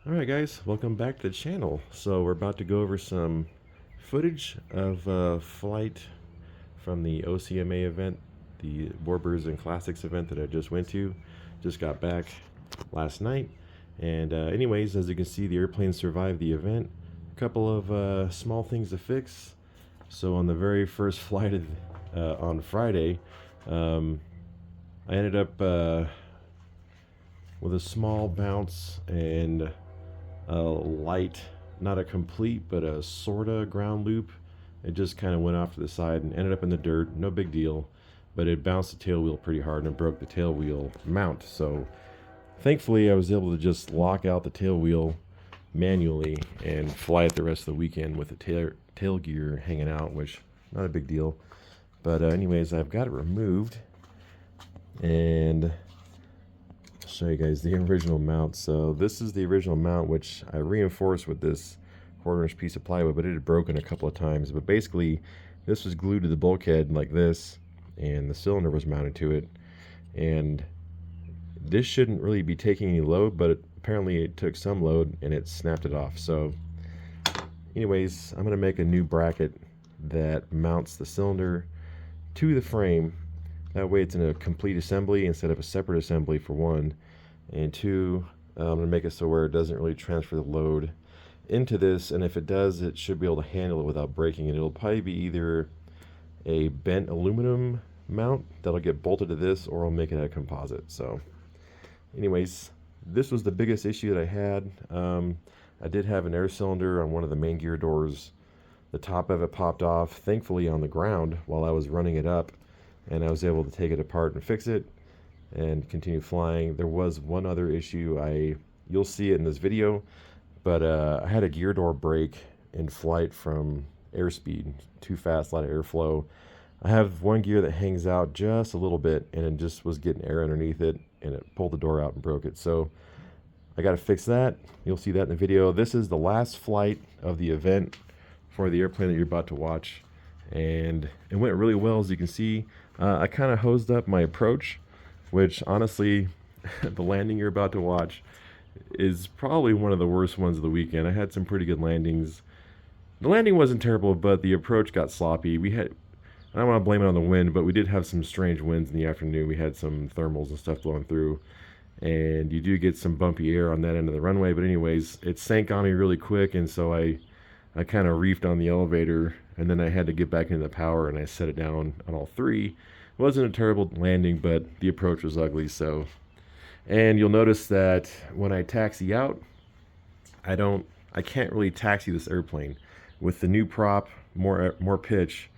Alright guys, welcome back to the channel. So we're about to go over some footage of a flight from the OCMA event, the Warbirds and Classics event that I just went to. Just got back last night. And anyways, as you can see, the airplane survived the event. A couple of small things to fix. So on the very first flight on Friday, I ended up with a small bounce and a light, not a complete, but a sorta ground loop. It just kind of went off to the side and ended up in the dirt. No big deal, but it bounced the tail wheel pretty hard and it broke the tail wheel mount. So thankfully I was able to just lock out the tail wheel manually and fly it the rest of the weekend with the tail gear hanging out, which not a big deal. But anyways, I've got it removed and show you guys the original mount. So this is the original mount, which I reinforced with this 1/4-inch piece of plywood, but it had broken a couple of times. But basically this was glued to the bulkhead like this, and the cylinder was mounted to it, and this shouldn't really be taking any load, but apparently it took some load and it snapped it off. So anyways, I'm gonna make a new bracket that mounts the cylinder to the frame. That way it's in a complete assembly instead of a separate assembly, for one. And two, I'm going to make it so where it doesn't really transfer the load into this. And if it does, it should be able to handle it without breaking it. It'll probably be either a bent aluminum mount that'll get bolted to this, or I'll make it out of composite. So anyways, this was the biggest issue that I had. I did have an air cylinder on one of the main gear doors. The top of it popped off, thankfully on the ground while I was running it up, and I was able to take it apart and fix it and continue flying. There was one other issue. You'll see it in this video, but I had a gear door break in flight from airspeed. Too fast, a lot of airflow. I have one gear that hangs out just a little bit, and it just was getting air underneath it, and it pulled the door out and broke it. So I got to fix that. You'll see that in the video. This is the last flight of the event for the airplane that you're about to watch, and it went really well. As you can see, I kind of hosed up my approach, which honestly, the landing you're about to watch is probably one of the worst ones of the weekend. I had some pretty good landings. The landing wasn't terrible, but the approach got sloppy. I don't want to blame it on the wind, but we did have some strange winds in the afternoon. We had some thermals and stuff blowing through, and you do get some bumpy air on that end of the runway. But anyways, it sank on me really quick, and so I kind of reefed on the elevator, and then I had to get back into the power, and I set it down on all three. It wasn't a terrible landing, but the approach was ugly. So, and you'll notice that when I taxi out, I can't really taxi this airplane with the new prop, more pitch.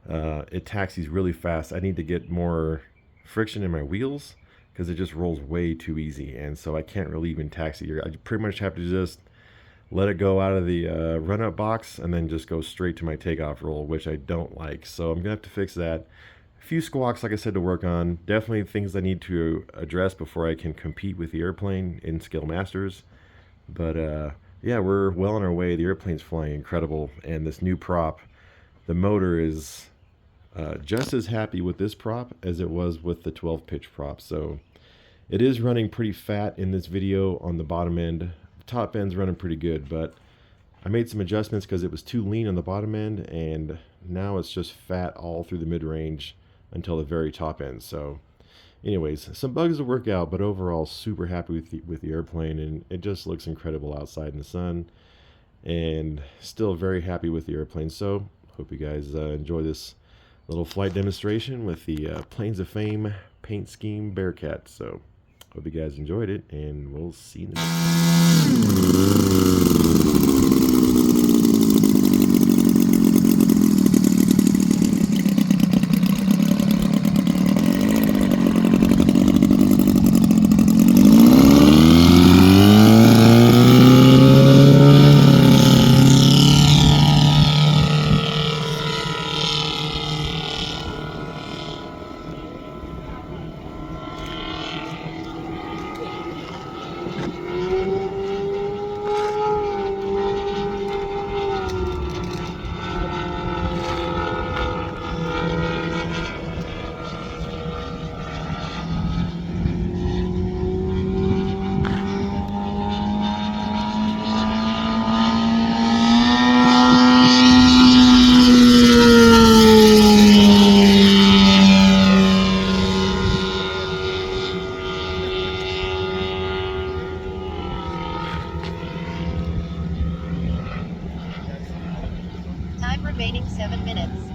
It taxis really fast. I need to get more friction in my wheels because it just rolls way too easy, and so I can't really even taxi here. I pretty much have to just let it go out of the run-up box and then just go straight to my takeoff roll, which I don't like. So I'm gonna have to fix that. A few squawks, like I said, to work on. Definitely things I need to address before I can compete with the airplane in Scale Masters. But yeah, we're well on our way. The airplane's flying incredible, and this new prop, the motor is just as happy with this prop as it was with the 12-pitch prop. So it is running pretty fat in this video on the bottom end. Top end's running pretty good, but I made some adjustments because it was too lean on the bottom end, and now it's just fat all through the mid-range until the very top end. So anyways, some bugs to work out, but overall super happy with the airplane, and it just looks incredible outside in the sun, and still very happy with the airplane. So hope you guys enjoy this little flight demonstration with the Planes of Fame paint scheme Bearcat. So hope you guys enjoyed it, and we'll see you in the remaining 7 minutes.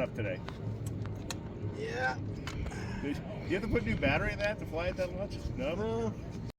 enough today. Yeah. Do you have to put new battery in that to fly it that much? No? No,